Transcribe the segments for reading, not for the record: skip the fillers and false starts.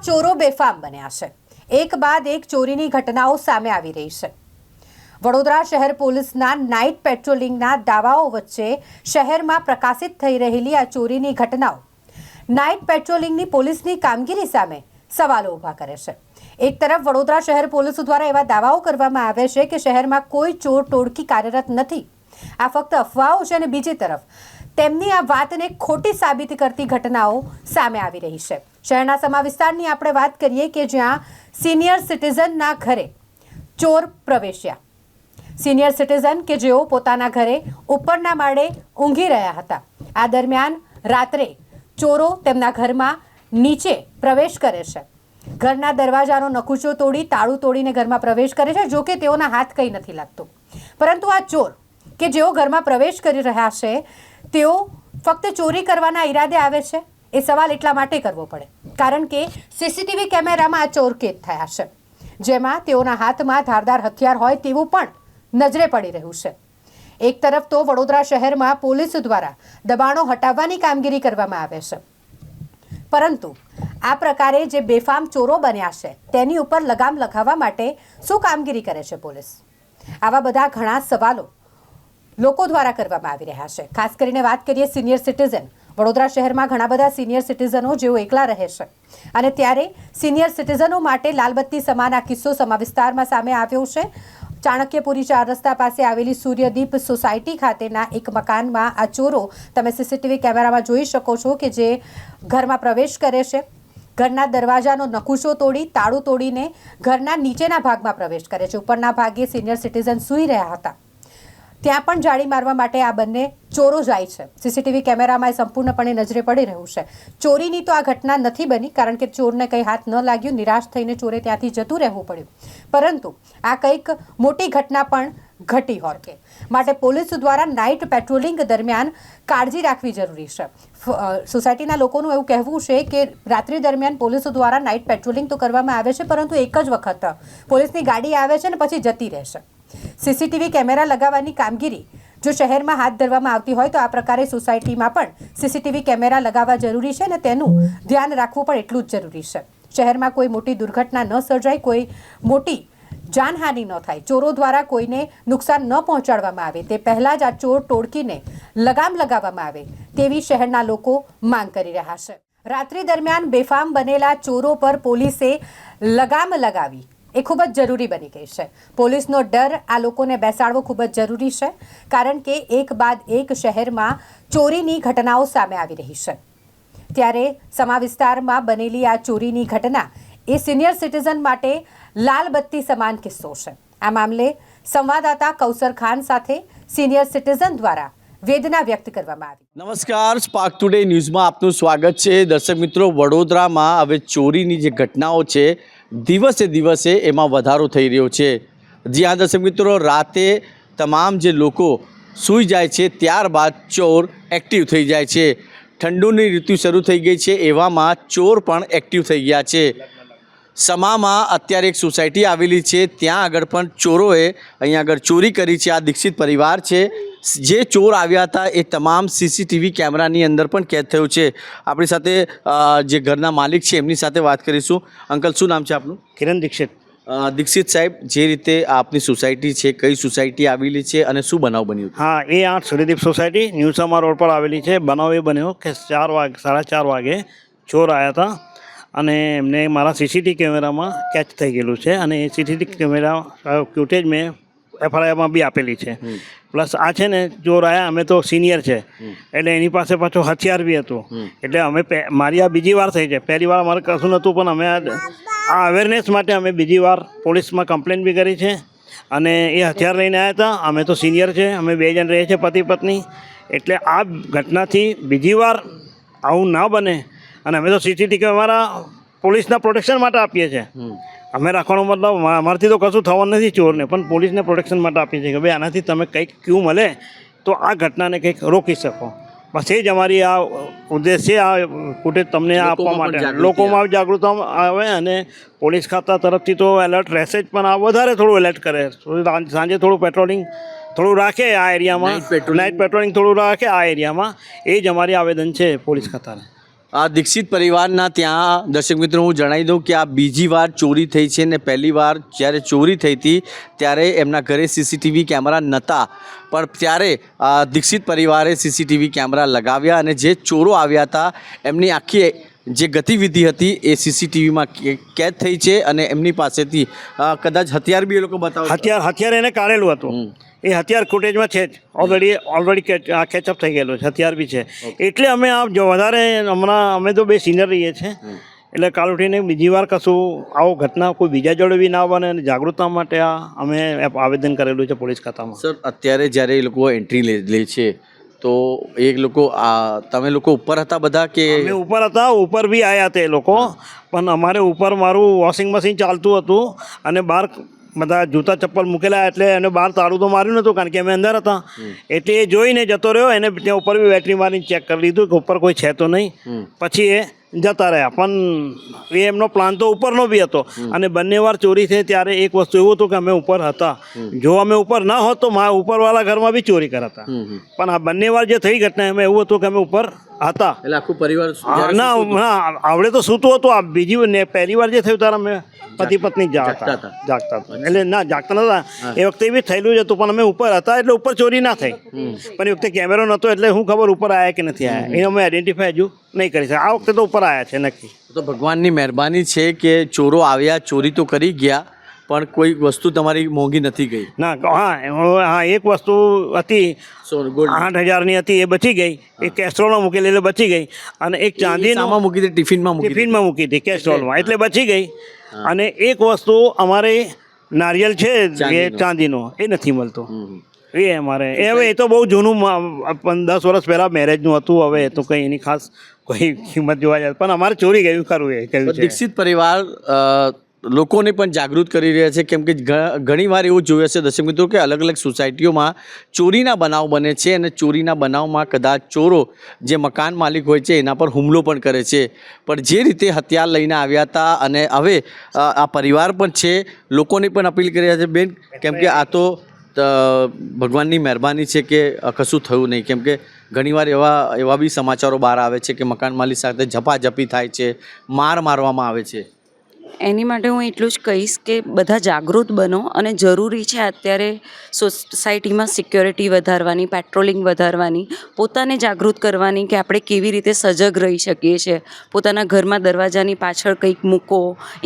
ચોરો બેફામ બન્યા છે। એક બાદ એક ચોરીની ઘટનાઓ સામે આવી રહી છે। વડોદરા શહેર પોલીસના નાઇટ પેટ્રોલિંગના દાવાઓ વચ્ચે શહેરમાં પ્રકાશિત થઈ રહેલી આ ચોરીની ઘટનાઓ નાઇટ પેટ્રોલિંગની પોલીસની કામગીરી સામે સવાલો ઊભા કરે છે। એક તરફ વડોદરા શહેર પોલીસ દ્વારા એવા દાવાઓ કરવામાં આવે છે કે શહેરમાં કોઈ ચોર ટોળકી કાર્યરત નથી, આ ફક્ત અફવાઓ છે, અને બીજી તરફ તેમની આ વાતને ખોટી સાબિત કરતી ઘટનાઓ સામે આવી રહી છે। શહેરના સમા વિસ્તારની આપણે વાત કરીએ કે જ્યાં સિનિયર સિટીઝનના ઘરે ચોર પ્રવેશ્યા। સિનિયર સિટીઝન કે જેઓ પોતાના ઘરે ઉપરના માળે ઊંઘી રહ્યા હતા, આ દરમિયાન રાત્રે ચોરો તેમના ઘરમાં નીચે પ્રવેશ કરે છે। ઘરના દરવાજાનો નકુચો તોડી તાળું તોડીને ઘરમાં પ્રવેશ કરે છે। જો કે તેઓના હાથ કંઈ નથી લાગતું, પરંતુ આ ચોર કે જેઓ ઘરમાં પ્રવેશ કરી રહ્યા છે તેઓ ફક્ત ચોરી કરવાના ઈરાદે આવે છે, એ સવાલ એટલા માટે કરવો પડે કારણ કે સીસીટીવી કેમેરામાં આ ચોર કેદ થયા છે, જેમાં તેઓના હાથમાં ધારદાર હથિયાર હોય તેવું પણ નજરે પડી રહ્યું છે। એક તરફ તો વડોદરા શહેરમાં પોલીસ દ્વારા દબાણો હટાવવાની કામગીરી કરવામાં આવે છે, પરંતુ આ પ્રકારે જે બેફામ ચોરો બન્યા છે તેની ઉપર લગામ લગાવવા માટે શું કામગીરી કરે છે પોલીસ? આવા બધા ઘણા સવાલો લોકો દ્વારા કરવામાં આવી રહ્યા છે। ખાસ કરીને વાત કરીએ સિનિયર સિટીઝન, વડોદરા શહેરમાં ઘણા બધા સિનિયર સિટીઝનો જેઓ એકલા રહે છે, અને ત્યારે સિનિયર સિટીઝનો માટે લાલબત્તી સમાન આ કિસ્સો સમા વિસ્તારમાં સામે આવ્યો છે। ચાણક્યપુરી 4 રસ્તા પાસે આવેલી સૂર્યદીપ સોસાયટી ખાતેના એક મકાનમાં આ ચોરો તમે સીસીટીવી કેમેરામાં જોઈ શકો છો કે જે ઘરમાં પ્રવેશ કરે છે, ઘરના દરવાજાનો નકુશો તોડી તાળું તોડીને ઘરના નીચેના ભાગમાં પ્રવેશ કરે છે। ઉપરના ભાગે સિનિયર સિટીઝન સૂઈ રહ્યા હતા, ત્યાં પણ જાળી મારવા માટે આ બંને ચોરો જાય છે। સીસીટીવી કેમેરામાં સંપૂર્ણપણે નજરે પડી રહ્યું છે। ચોરીની તો આ ઘટના નથી બની કારણ કે ચોરને કંઈ હાથ ન લાગ્યું, નિરાશ થઈને ચોરે ત્યાંથી જતું રહેવું પડ્યું, પરંતુ આ કંઈક મોટી ઘટના પણ ઘટી હોત કે માટે પોલીસ દ્વારા નાઇટ પેટ્રોલિંગ દરમિયાન કાળજી રાખવી જરૂરી છે। સોસાયટીના લોકોનું એવું કહેવું છે કે રાત્રિ દરમિયાન પોલીસ દ્વારા નાઇટ પેટ્રોલિંગ તો કરવામાં આવે છે, પરંતુ એક જ વખત પોલીસની ગાડી આવે છે ને પછી જતી રહેશે। સીસીટીવી કેમેરા લગાવવાની કામગીરી જો શહેરમાં હાથ ધરવામાં આવતી હોય તો આ પ્રકારે સોસાયટીમાં પણ સીસીટીવી કેમેરા લગાવવા જરૂરી છે, અને તેનું ધ્યાન રાખવું પણ એટલું જ જરૂરી છે। શહેરમાં કોઈ મોટી દુર્ઘટના ન સર્જાય, કોઈ મોટી જાનહાનિ ન થાય, ચોરો દ્વારા કોઈને નુકસાન ન પહોંચાડવામાં આવે, તે પહેલાં જ આ ચોર ટોળકીને લગામ લગાવવામાં આવે તેવી શહેરના લોકો માંગ કરી રહ્યા છે। રાત્રિ દરમિયાન બેફામ બનેલા ચોરો પર પોલીસે લગામ લગાવી એ ખૂબ જ જરૂરી બની ગઈ છે। પોલીસનો ડર આ લોકોને બેસાડવો ખૂબ જ જરૂરી છે, કારણ કે એક બાદ એક શહેરમાં ચોરીની ઘટનાઓ સામે આવી રહી છે। ત્યારે સમા વિસ્તારમાં બનેલી આ ચોરીની ઘટના એ સિનિયર સિટીઝન માટે લાલ બત્તી સમાન કિસ્સો છે। આ મામલે સંવાદદાતા કૌસર ખાન સાથે સિનિયર સિટીઝન દ્વારા વેદના વ્યક્ત કરવામાં આવી। નમસ્કાર, સ્પાર્ક ટુડે ન્યૂઝમાં આપનું સ્વાગત છે। દર્શક મિત્રો, વડોદરામાં હવે ચોરીની જે ઘટનાઓ છે દિવસે દિવસે એમાં વધારો થઈ રહ્યો છે। જ્યાં દર્શક મિત્રો રાતે તમામ જે લોકો સૂઈ જાય છે ત્યારબાદ ચોર એક્ટિવ થઈ જાય છે। ઠંડીની ઋતુ શરૂ થઈ ગઈ છે, એવામાં ચોર પણ એક્ટિવ થઈ ગયા છે। સમામાં અત્યારે એક સોસાયટી આવેલી છે, ત્યાં આગળ પણ ચોરોએ અહીંયા આગળ ચોરી કરી છે। આ દીક્ષિત પરિવાર છે, જે ચોર આવ્યા હતા એ તમામ સીસીટીવી કેમેરાની અંદર પણ કેદ થયું છે। આપણી સાથે જે ઘરના માલિક છે એમની સાથે વાત કરીશું। અંકલ, શું નામ છે આપનું? કિરણ દીક્ષિત। દીક્ષિત સાહેબ, જે રીતે આપની સોસાયટી છે, કઈ સોસાયટી આવેલી છે અને શું બનાવ બન્યું? હા, A8 સૂર્યદીપ સોસાયટી ન્યૂસમા રોડ પર આવેલી છે। બનાવ એ બન્યો કે 4:30 વાગે ચોર આવ્યા હતા અને એમને મારા સીસીટીવી કેમેરામાં કેચ થઈ ગયેલું છે, અને એ સીસીટીવી કેમેરા ફૂટેજ મેં FIRમાં બી આપેલી છે। પ્લસ આ છે ને ચોર આવ્યા, અમે તો સિનિયર છે એટલે એની પાસે પાછું હથિયાર બી હતું, એટલે અમે મારી આ બીજી વાર થઈ છે। પહેલી વાર અમારે કશું નહોતું, પણ અમે આ અવેરનેસ માટે અમે બીજી વાર પોલીસમાં કમ્પ્લેન બી કરી છે, અને એ હથિયાર લઈને આવ્યા હતા। અમે તો સિનિયર છે, અમે 2 જણ રહીએ છીએ પતિ પત્ની, એટલે આ ઘટનાથી બીજી વાર આવું ના બને, અને અમે તો સીસીટીવી કેમેરા પોલીસના પ્રોટેક્શન માટે આપીએ છીએ। અમે રાખવાનો મતલબ અમારાથી તો કશું થવાનું નથી ચોરને, પણ પોલીસને પ્રોટેક્શન માટે આપીએ છીએ કે ભાઈ આનાથી તમે કંઈક ક્યુ મળે તો આ ઘટનાને કંઈક રોકી શકો। બસ એ જ અમારી આ ઉદ્દેશ છે। આ ફૂટેજ તમને આપવા માટે લોકોમાં જાગૃતતા આવે, અને પોલીસ ખાતા તરફથી તો એલર્ટ રહેશે જ, પણ આ વધારે થોડું એલર્ટ કરે, સાંજે થોડું પેટ્રોલિંગ થોડું રાખે આ એરિયામાં, નાઇટ પેટ્રોલિંગ થોડું રાખે આ એરિયામાં, એ જ અમારી આવેદન છે પોલીસ ખાતાને। આ દીક્ષિત પરિવારના ત્યાં દર્શક મિત્રો હું જણાવી દઉં કે આ બીજી વાર ચોરી થઈ છે ને પહેલી વાર જ્યારે ચોરી થઈ હતી ત્યારે એમના ઘરે સીસીટીવી કેમેરા નહોતા પણ ત્યારે દીક્ષિત પરિવારે સીસીટીવી કેમેરા લગાવ્યા અને જે ચોરો આવ્યા હતા એમની આખી જે ગતિવિધિ હતી એ સીસીટીવીમાં કેદ થઈ છે અને એમની પાસેથી કદાચ હથિયાર બી એ લોકો બતાવે હથિયાર એને કાઢેલું હતું. એ હથિયાર ફૂટેજમાં છે જ ઓલરેડી કેચઅપ થઈ ગયેલું છે, હથિયાર બી છે. એટલે અમે જો વધારે હમણાં અમે તો બે સિનિયર રહીએ છીએ એટલે કાલ ઉઠીને બીજી વાર કશું આવો ઘટના કોઈ બીજા જોડે બી ના બને અને જાગૃતતા માટે અમે આવેદન કરેલું છે પોલીસ ખાતામાં. સર અત્યારે જ્યારે એ લોકો એન્ટ્રી લે છે તો એ લોકો તમે લોકો ઉપર હતા બધા કે? અમે ઉપર હતા, ઉપર બી આવ્યા હતા એ લોકો, પણ અમારે ઉપર મારું વોશિંગ મશીન ચાલતું હતું અને બહાર બધા જૂતા ચપ્પલ મૂકેલા એટલે એને બહાર તાળું તો માર્યું નહોતું કારણ કે અમે અંદર હતા. એટલે એ જોઈને જતો રહ્યો, એને ત્યાં ઉપર બી બેટરી મારીને ચેક કરી લીધું કે ઉપર કોઈ છે તો નહીં. પછી એ જતા રહ્યા, પણ એ એમનો પ્લાન તો ઉપરનો બી હતો. અને બંને વાર ચોરી થઈ ત્યારે એક વસ્તુ એવું હતું કે અમે ઉપર હતા, જો અમે ઉપર ના હોત તો મારા ઉપરવાળા ઘરમાં બી ચોરી કરાતા. પણ આ બંને વાર જે થઈ ઘટના એમાં એવું હતું કે અમે ઉપર હતા એટલે આખું પરિવાર ના આવડે તો સૂતું હતું. આ બીજી પહેલી વાર જે થયું ત્યારે અમે પતિ પત્ની જાગતા હતા એટલે ના જાગતા નતા. એ વખતે બી થયેલું જ હતું પણ અમે ઉપર હતા એટલે ઉપર ચોરી ના થઈ. પણ એ વખતે કેમેરો નહોતો એટલે હું ખબર ઉપર આવ્યા કે નથી આવ્યા એ અમે આઈડેન્ટિફાય હજુ નહીં કરી શકે. આ વખતે તો ઉપર આવ્યા છે નક્કી. તો ભગવાનની મહેરબાની છે કે ચોરો આવ્યા, ચોરી તો કરી ગયા પણ કોઈ વસ્તુ તમારી મોંઘી નથી ગઈ. ના હા એક વસ્તુ હતી 8,000ની હતી એ બચી ગઈ. એક કેસ્ટ્રોલમાં મૂકેલી એટલે બચી ગઈ. અને એક ચાંદીમાં મૂકી હતી, ટિફિનમાં મૂકી હતી કેસ્ટ્રોલમાં એટલે બચી ગઈ. અને એક વસ્તુ અમારે નારિયેલ છે એ ચાંદીનો એ નથી મળતો. એ અમારે હવે એ તો બહુ જૂનું 10 વર્ષ પહેલાં મેરેજનું હતું. હવે એ તો કંઈ એની ખાસ કોઈ કિંમત જોવા જાય પણ અમારે ચોરી ગયું ખરું એ કહ્યું છે. દીક્ષિત પરિવાર લોકોને પણ જાગૃત કરી રહ્યા છે કેમ કે ઘણી વાર એવું જોયું હશે દર્શક મિત્રો કે અલગ અલગ સોસાયટીઓમાં ચોરીના બનાવ બને છે અને ચોરીના બનાવમાં કદાચ ચોરો જે મકાન માલિક હોય છે એના પર હુમલો પણ કરે છે. પણ જે રીતે હથિયાર લઈને આવ્યા હતા અને હવે આ પરિવાર પણ છે, લોકોને પણ અપીલ કરી રહ્યા છે બેન કેમ કે આ તો ભગવાનની મહેરબાની છે કે કશું થયું નહીં. કેમ કે ઘણીવાર એવા બી સમાચારો બહાર આવે છે કે મકાન માલિક સાથે ઝપાઝપી થાય છે, મારવામાં આવે છે. એની માટે હું એટલું જ કહીશ કે બધા જાગૃત બનો અને જરૂરી છે અત્યારે સોસાયટીમાં સિક્યોરિટી વધારવાની, પેટ્રોલિંગ વધારવાની, પોતાને જાગૃત કરવાની કે આપણે કેવી રીતે સજગ રહી શકીએ છીએ. પોતાના ઘરમાં દરવાજાની પાછળ કંઈક મૂકો,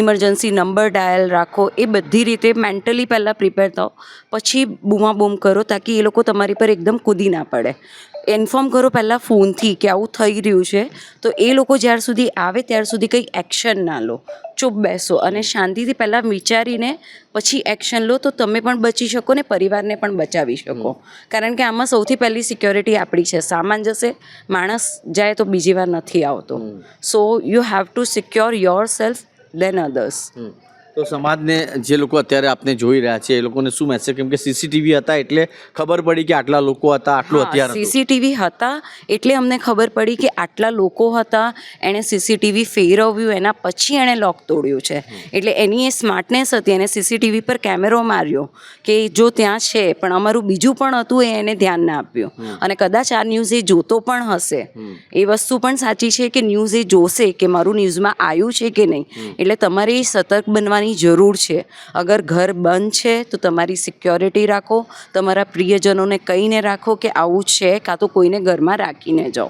ઇમરજન્સી નંબર ડાયલ રાખો, એ બધી રીતે મેન્ટલી પહેલાં પ્રિપેર થાઓ, પછી બૂમાબૂમ કરો તાકી એ લોકો તમારી પર એકદમ કૂદી ના પડે. ઇન્ફોર્મ કરો પહેલાં ફોનથી કે આવું થઈ રહ્યું છે તો એ લોકો જ્યાર સુધી આવે ત્યાર સુધી કંઈ એક્શન ના લો, ચૂપ બેસો અને શાંતિથી પહેલાં વિચારીને પછી એક્શન લો તો તમે પણ બચી શકો ને પરિવારને પણ બચાવી શકો. કારણ કે આમાં સૌથી પહેલી સિક્યોરિટી આપણી છે. સામાન જશે, માણસ જાય તો બીજી વાર નથી આવતો. So you have to secure yourself then others. તો સમાજને જે લોકો અત્યારે આપને જોઈ રહ્યા છે એ લોકોને શું મેસેજ, કેમ કે સીસીટીવી હતા એટલે ખબર પડી કે આટલા લોકો હતા, આટલું હથિયાર હતું. સીસીટીવી હતા એટલે અમને ખબર પડી કે આટલા લોકો હતા, એણે સીસીટીવી ફેરવ્યું, એના પછી એણે લોક તોડ્યું છે. એટલે એની એ સ્માર્ટનેસ હતી, એને સીસીટીવી પર કેમેરો માર્યો કે જો ત્યાં છે પણ અમારું બીજું પણ હતું એ એને ધ્યાન ના આપ્યું. અને કદાચ આ ન્યૂઝ એ જોતો પણ હશે, એ વસ્તુ પણ સાચી છે કે ન્યૂઝ એ જોશે કે મારું ન્યૂઝમાં આવ્યું છે કે નહીં. એટલે તમારે સતર્ક બનવાની જરૂર છે. અગર ઘર બંધ છે તો તમારી સિક્યોરિટી રાખો, તમારા પ્રિયજનોને કહીને રાખો કે આવું છે, કાં તો કોઈને ઘરમાં રાખીને જાઓ,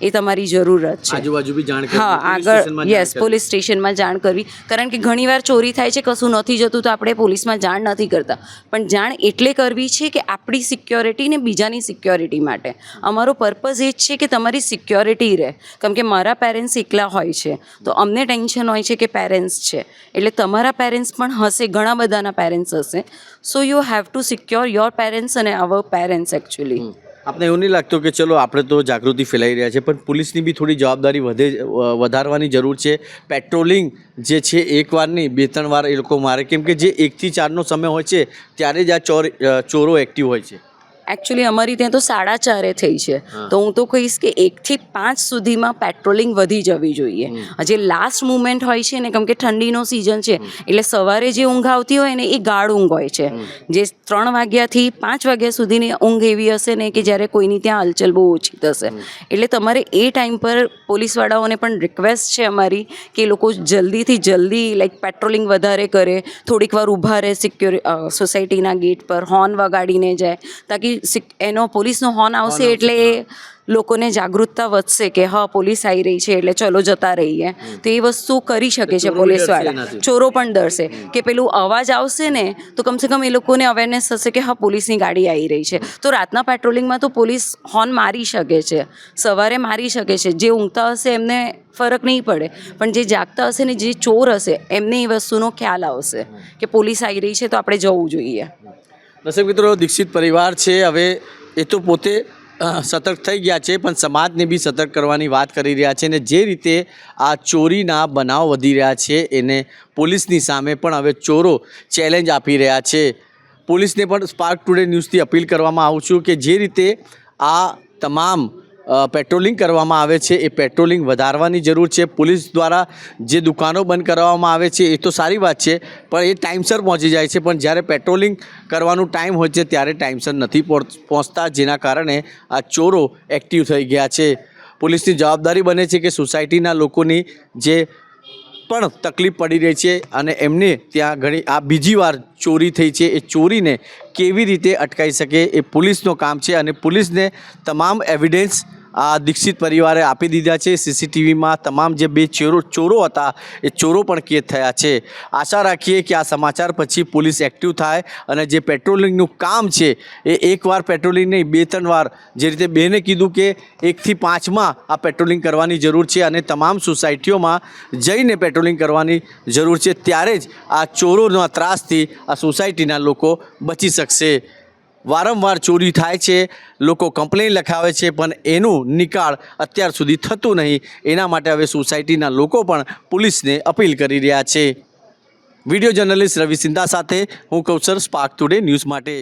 એ તમારી જરૂરત છે. આજુબાજુ બી જાણ કરવી. હા, આગળ યસ પોલીસ સ્ટેશનમાં જાણ કરવી. કારણ કે ઘણીવાર ચોરી થાય છે, કશું નથી જતું તો આપણે પોલીસમાં જાણ નથી કરતા. પણ જાણ એટલે કરવી છે કે આપણી સિક્યોરિટી ને બીજાની સિક્યોરિટી માટે. અમારો પર્પઝ એ જ છે કે તમારી સિક્યોરિટી રહે. કેમ કે મારા પેરેન્ટ્સ એકલા હોય છે તો અમને ટેન્શન હોય છે કે પેરેન્ટ્સ છે, એટલે તમારા પેરેન્ટ્સ પણ હશે, ઘણા બધાના પેરેન્ટ્સ હશે. સો you have to secure your parents અને અવર પેરેન્ટ્સ એકચ્યુઅલી. આપણે એવું નહીં લાગતું કે ચલો આપણે તો જાગૃતિ ફેલાઈ રહ્યા છે પણ પોલીસની બી થોડી જવાબદારી વધારવાની જરૂર છે. પેટ્રોલિંગ જે છે એકવાર નહીં 2-3 વાર એ લોકો મારે, કેમ કે જે 1 થી 4નો સમય હોય છે ત્યારે જ આ ચોરો એક્ટિવ હોય છે. એકચ્યુઅલી અમારી ત્યાં તો 4:30 થઈ છે, તો હું તો કહીશ કે 1 થી 5 સુધીમાં પેટ્રોલિંગ વધી જવી જોઈએ. જે લાસ્ટ મુમેન્ટ હોય છે ને, કેમ કે ઠંડીનો સિઝન છે એટલે સવારે જે ઊંઘ આવતી હોય ને એ ગાઢ ઊંઘ હોય છે. જે 3 વાગ્યાથી 5 વાગ્યા સુધીની ઊંઘ એવી હશે ને કે જ્યારે કોઈની ત્યાં હલચલ બહુ ઓછી થશે. એટલે તમારે એ ટાઈમ પર પોલીસવાળાઓને પણ રિક્વેસ્ટ છે અમારી કે એ લોકો જલ્દીથી જલ્દી લાઈક પેટ્રોલિંગ વધારે કરે, થોડીક વાર ઊભા રહે સોસાયટીના ગેટ પર, હોર્ન વગાડીને જાય, તાકી એનો પોલીસનો હોર્ન આવશે એટલે લોકોને જાગૃતતા વધશે કે હા પોલીસ આવી રહી છે એટલે ચલો જતા રહીએ. તો એ વસ્તુ કરી શકે છે પોલીસવાળા. ચોરો પણ ડરશે કે પેલું અવાજ આવશે ને તો કમસે કમ એ લોકોને અવેરનેસ થશે કે હા પોલીસની ગાડી આવી રહી છે. તો રાતના પેટ્રોલિંગમાં તો પોલીસ હોર્ન મારી શકે છે, સવારે મારી શકે છે. જે ઊંઘતા હશે એમને ફરક નહીં પડે, પણ જે જાગતા હશે ને જે ચોર હશે એમને એ વસ્તુનો ખ્યાલ આવશે કે પોલીસ આવી રહી છે તો આપણે જવું જોઈએ. દર્શક મિત્રો, દીક્ષિત પરિવાર છે, હવે એ તો પોતે સતર્ક થઈ ગયા છે પણ સમાજને બી સતર્ક કરવાની વાત કરી રહ્યા છે. અને જે રીતે આ ચોરીના બનાવ વધી રહ્યા છે એને પોલીસની સામે પણ હવે ચોરો ચેલેન્જ આપી રહ્યા છે. પોલીસને પણ સ્પાર્ક ટુડે ન્યૂઝથી અપીલ કરવામાં આવું છું કે જે રીતે આ તમામ પેટ્રોલિંગ કરવામાં આવે છે એ પેટ્રોલિંગ વધારવાની જરૂર છે. પોલીસ દ્વારા જે દુકાનો બંધ કરાવવામાં આવે છે એ તો સારી વાત છે, પણ એ ટાઈમસર પહોંચી જાય છે. પણ જ્યારે પેટ્રોલિંગ કરવાનું ટાઈમ હોય છે ત્યારે ટાઈમસર નથી પહોંચતા, જેના કારણે આ ચોરો એક્ટિવ થઈ ગયા છે. પોલીસની જવાબદારી બને છે કે સોસાયટીના લોકોની જે પણ તકલીફ પડી રહી છે અને એમને ત્યાં ઘણી આ બીજી વાર ચોરી થઈ છે એ ચોરીને કેવી રીતે અટકાવી શકે એ પોલીસનું કામ છે. અને પોલીસને તમામ એવિડન્સ આ દીક્ષિત પરિવારે આપી દીધા છે. સીસીટીવીમાં તમામ જે 2 ચોરો હતા એ ચોરો પણ કેદ થયા છે. આશા રાખીએ કે આ સમાચાર પછી પોલીસ એક્ટિવ થાય અને જે પેટ્રોલિંગનું કામ છે એ એકવાર પેટ્રોલિંગ નહીં 2-3 વાર, જે રીતે બેને કીધું કે 1 થી 5માં આ પેટ્રોલિંગ કરવાની જરૂર છે અને તમામ સોસાયટીઓમાં જઈને પેટ્રોલિંગ કરવાની જરૂર છે. ત્યારે જ આ ચોરોના ત્રાસથી આ સોસાયટીના લોકો બચી શકશે. વારંવાર ચોરી થાય છે, લોકો કમ્પ્લેન લખાવે છે, પણ એનું નિકાળ અત્યાર સુધી થતું નહીં. એના માટે હવે સોસાયટીના લોકો પણ પોલીસને અપીલ કરી રહ્યા છે. વિડીયો જર્નલિસ્ટ રવિ સિંધા સાથે હું કૌશર, સ્પાર્ક ટુડે ન્યૂઝ માટે.